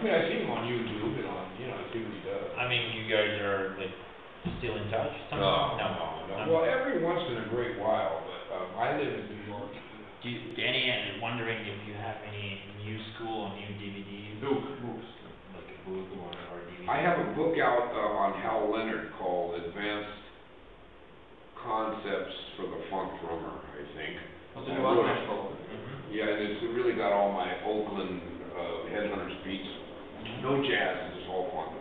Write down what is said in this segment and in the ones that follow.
mean, I see him on YouTube and on, I see what he does. I mean, you guys are like still in touch? No. No. Well, every once in a great while, but I live in New York. Danny, I'm wondering if you have any new school or new DVDs? Books. Like a book or DVD? I have a book out on Hal Leonard called Advanced Concepts for the Funk Drummer, I think. Yeah, and it's really got all my Oakland Headhunters beats. No jazz, it's all funk.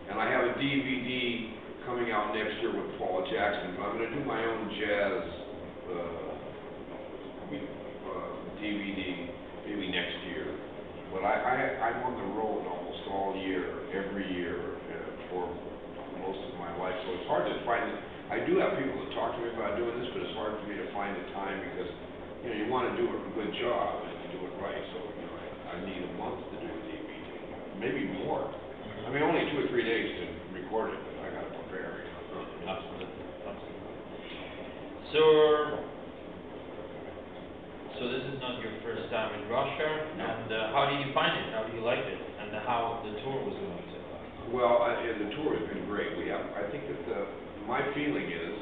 And I have a DVD coming out next year with Paul Jackson. I'm going to do my own jazz DVD maybe next year. But I'm on the road almost all year, every year for most of my life. So it's hard to find it. I do have people that talk to me about doing this, but it's hard for me to find the time because you want to do a good job and do it right. So I need a month to do a DVD, maybe more. I mean, only 2 or 3 days to record it, but I got to prepare. Absolutely. So this is not your first time in Russia, No. and how did you find it? How do you like it? And how the tour was going so far? Well, the tour has been great. I think that my feeling is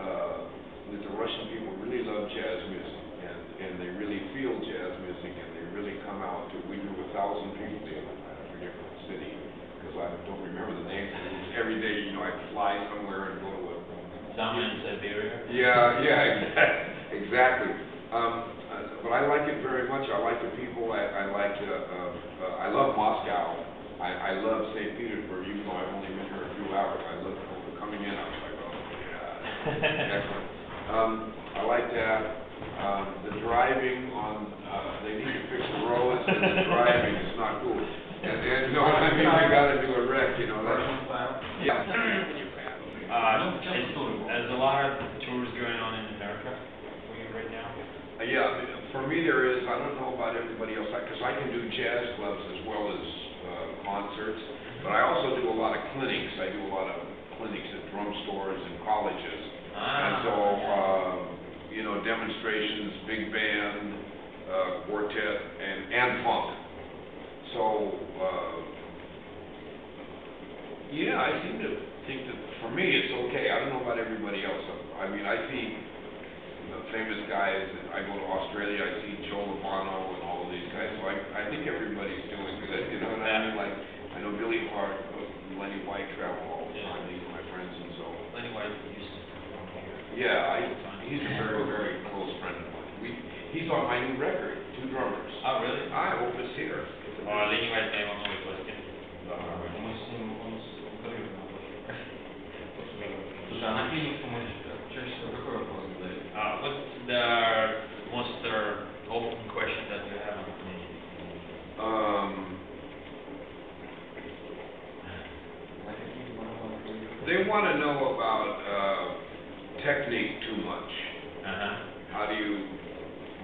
that the Russian people really love jazz music, and they really feel jazz music, and they really come out to. We drew 1,000 people the other night. I forget what city, because I don't remember the names. Every day, I'd fly somewhere and go to a. Some in Siberia? Yeah, exactly. But I like it very much. I like the people. I love Moscow. I love St. Petersburg, even though I've only been here a few hours. I love coming in. I was like, oh, yeah. Excellent. I like that. The driving on, they need to fix the roads, and the driving is not cool. And you know what I mean? You got to do a wreck, Yeah. There's a lot of tours going on in America for you right now? Yeah, for me there is. I don't know about everybody else, because I can do jazz clubs as well as concerts, but I also do a lot of clinics. I do a lot of clinics at drum stores and colleges. And so, demonstrations, big band, quartet, and funk. So, I seem to think that for me it's okay. I don't know about everybody else. I mean, I see famous guys. I go to Australia, I see Joe Lovano and all of these guys. So I think everybody's doing good. You know what I mean? Like, I know Billy Hart, Lenny White travel all the time. These are my friends, and so. Lenny White used to perform here. Yeah, he's a very, very close friend of mine. He's on my new record, Two Drummers. Oh, really? I hope it's here. Lenny White name on the question. What's the most open question that you have with me? They want to know about technique too much. How do you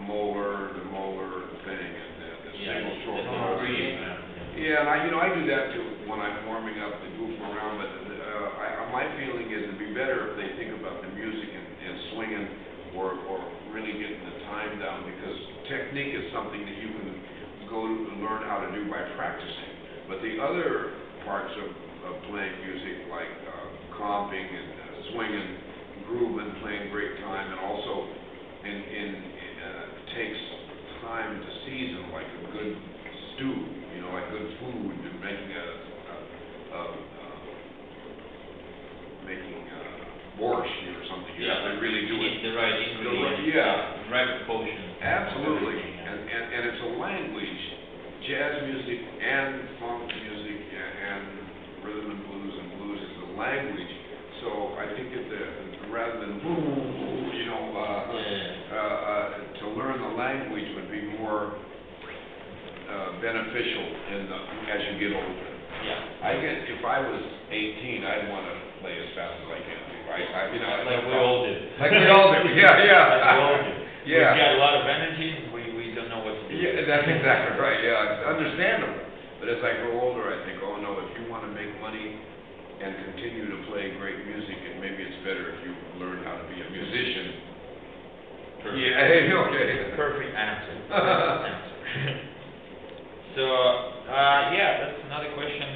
molar the thing and the single short molar? Yeah, and I do that too when I'm warming up and goofing around. But my feeling is it'd be better if they think about the music and swinging or really getting the time down, because technique is something that you can go to learn how to do by practicing. But the other parts of playing music, like comping and swinging, grooving, playing great time, and also takes time to season, like a good stew, like good food, and making borscht or something. You have to really do it. The right ingredients. Right proportion. Absolutely. And it's a language. Jazz music and funk music and rhythm and blues is a language. So I think that rather than to learn the language would be more beneficial as you get older. Yeah. I guess if I was 18, I'd want to play as fast as I can. Like we all do. Like we all do. Yeah. Like we all do. Yeah. We've got a lot of energy. We don't know what to do. Yeah, that's exactly right. Yeah, it's understandable. But as I grow older, I think, oh no, if you want to make money and continue to play great music, and maybe it's better if you learn how to be a musician. Perfect. Yeah. Okay. Perfect answer. So, yeah, that's another question.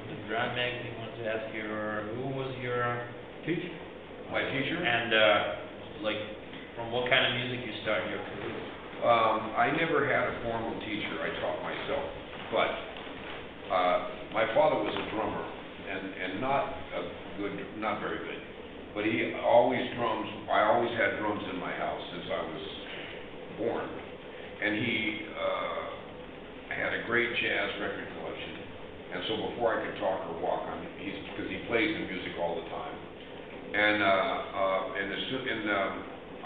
The Drum Magazine wants to ask you, who was your teacher? My teacher? And, like, from what kind of music you started your career? I never had a formal teacher. I taught myself. But my father was a drummer, and not very good. But he always drums. I always had drums in my house since I was born. And he had a great jazz record collection. And so before I could talk or walk, because he plays the music all the time. And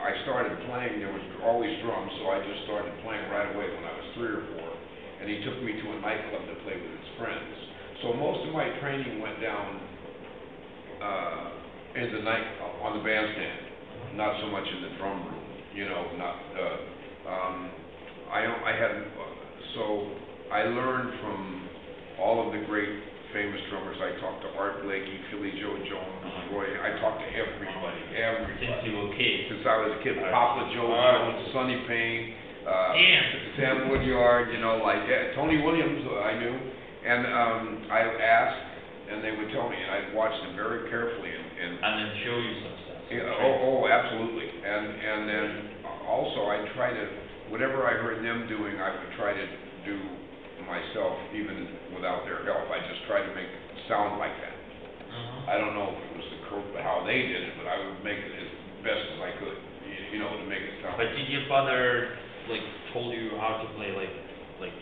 I started playing. There was always drums, so I just started playing right away when I was 3 or 4. And he took me to a nightclub to play with his friends. So most of my training went down in the night on the bandstand, not so much in the drum room. You know, so I learned from all of the great famous drummers. I talked to Art Blakey, Philly Joe Jones, Roy. I talked to everybody. Since you were a kid. Since I was a kid, Papa Joe Jones, Sonny Payne, Sam Woodyard, Tony Williams, I knew. And I asked, and they would tell me, and I'd watch them very carefully. And then show you some stuff. Absolutely. And then also I try to, whatever I heard them doing, I would try to do myself, even without their help. I just tried to make it sound like that. I don't know if it was how they did it, but I would make it as best as I could, to make it sound. But did your father told you how to play like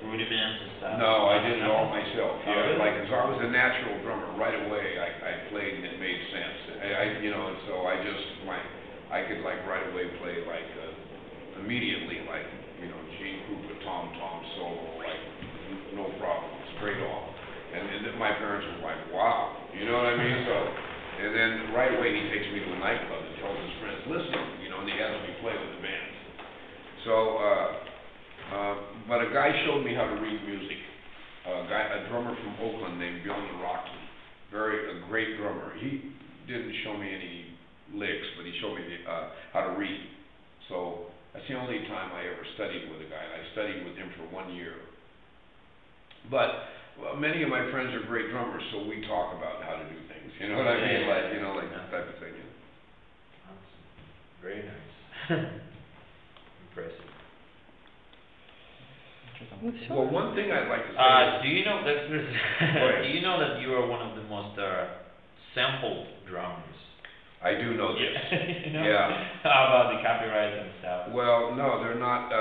rudiments and stuff? No, I did it all myself. Oh, really? Because I was a natural drummer right away. I played and it made sense. And so I could right away play immediately Gene Krupa, Tom solo, no problem, straight off. And my parents were like, wow, you know what I mean? So, and then right away he takes me to a nightclub and tells his friends, listen, and he has me play with the band. So, but a guy showed me how to read music. A drummer from Oakland named Bjorn Rocky, a great drummer. He didn't show me any licks, but he showed me how to read. So that's the only time I ever studied with a guy. I studied with him for 1 year. But many of my friends are great drummers, so we talk about how to do things. You know what I mean? That type of thing. That's very nice. Impressive. Well, one thing I'd like to say. Do you know that? Do you know that you are one of the most sampled drummers? I do know this. Yeah. How about the copyrights and stuff? Well, no, they're not.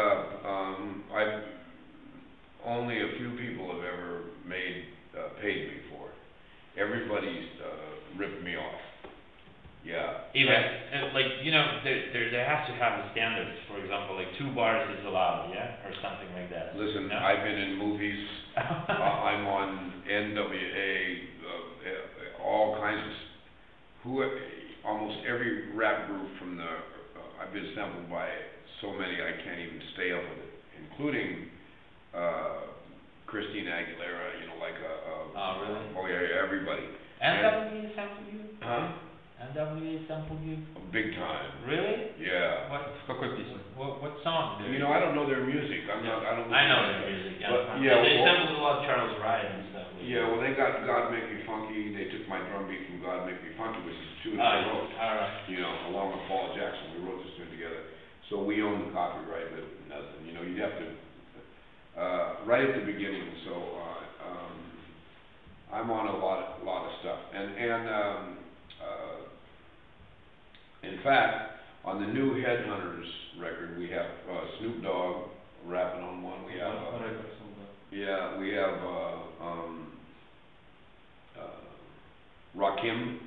Only a few people have ever paid me for it. Everybody's ripped me off. Yeah. Even there has to have a standards. For example, 2 bars is allowed, or something like that. Listen, no? I've been in movies. I'm on NWA, all kinds of. Almost every rap group from I've been sampled by so many I can't even stay up with it, including Christina Aguilera. Oh, really? Oh yeah, everybody. NWA sampled you? Huh? NWA sampled you? Big time. Really? Yeah. What song? I don't know their music. I don't. I know their music. But, they sampled a lot of Charles Wright and stuff. Yeah, well, they got God Make Me Funky. They took my drum beat from God Make Me Funky, which is 2 that I wrote. Along with Paul Jackson, we wrote this thing together. So we own the copyright, but nothing. You'd have to right at the beginning. So I'm on a lot of stuff, and in fact, on the new Headhunters record, we have Snoop Dogg rapping on one. We have we have Rakim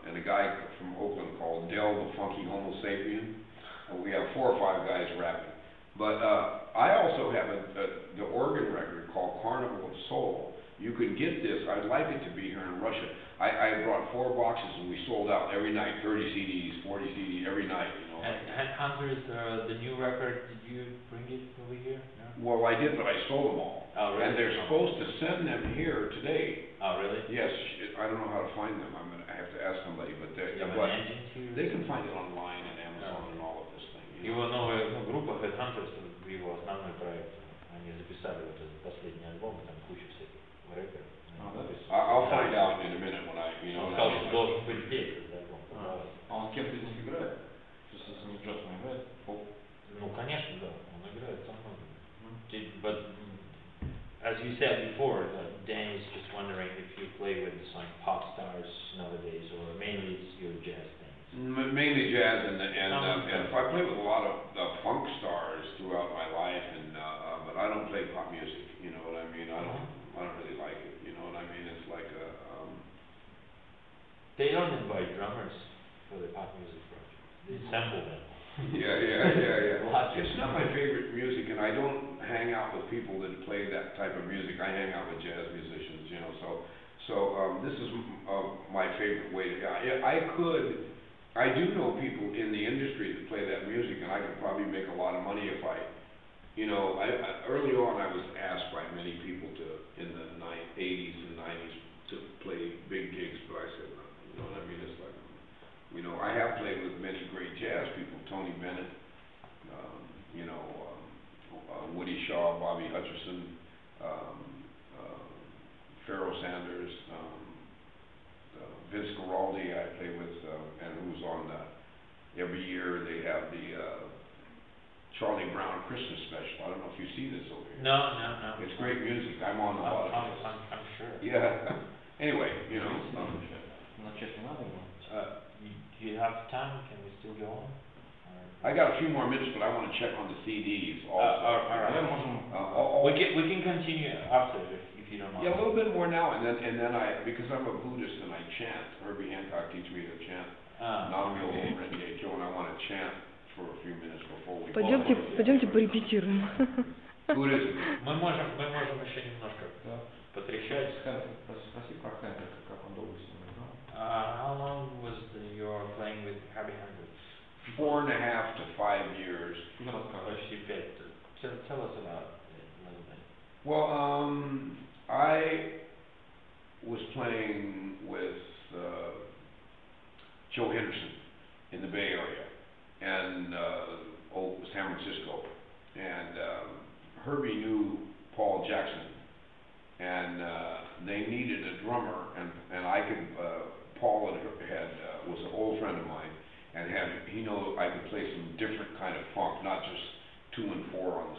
and a guy from Oakland called Del the Funky Homo Sapien. We have 4 or 5 guys rapping. But I also have the organ record called Carnival of Soul. You can get this. I'd like it to be here in Russia. I brought 4 boxes and we sold out every night, 30 CDs, 40 CDs every night. Headhunters, the new record, did you bring it over here? No? Well, I did, but I sold them all. Oh, really? And they're supposed to send them here today. Oh, really? Yes. I don't know how to find them. I have to ask somebody, but they can find it online and Amazon and all of this thing. Его новая группа Headhunters, его основной проект. они записали вот этот последний альбом, там куча всяких рэперов. I'll find out in a minute when I, you know. Он сказал, что должен быть здесь этот альбом. А он с кем-то из них играет? То есть, если не Джаз, он играет? Ну, конечно, да, он играет со многими. But as you said before, Danny is just wondering if you play with some pop stars nowadays, or mainly it's your jazz things. Mainly jazz, and I play with a lot of funk stars throughout my life, but I don't play pop music. You know what I mean? I don't really like it. You know what I mean? It's like a. They don't invite drummers for the pop music project. They sample them. Yeah. It's not my favorite music, and I don't hang out with people that play that type of music. I hang out with jazz musicians, you know. So this is my favorite way to. I do know people in the industry that play that music, and I could probably make a lot of money if I, you know, early on I was asked by many people in the 80s and 90s to play big gigs, but I said no. You know what I mean? It's like. You know, I have played with many great jazz people, Tony Bennett, you know, Woody Shaw, Bobby Hutcherson, Pharoah Sanders, Vince Guaraldi I play with, and who's on every year they have the Charlie Brown Christmas special. I don't know if you see this over here. No. It's great music. I'm on a lot of it. I'm sure. Yeah. Anyway, you know. Do you have time? Can we still go on? I got a few more minutes, but I want to check on the CDs also. All right. We can continue after if you don't mind. Yeah, a little bit more now, and then because I'm a Buddhist and I chant. Herbie Hancock teaches me to chant. Nam-myoho Renge Kyo, and I want to chant for a few minutes before we. Пойдемте порепетируем. Buddhism. Мы можем еще немножко потрещать. Спроси про Хэнкока, как он долго с ним играл. How long was your playing with Herbie Hancock? 4.5 to 5 years. Почти 5. Tell us about it a little bit. Well, I was playing with Joe Henderson in the Bay Area and San Francisco, and Herbie knew Paul Jackson, and they needed a drummer, and I could. Paul was an old friend of mine, and he knew I could play some different kind of funk, not just 2 and 4 on the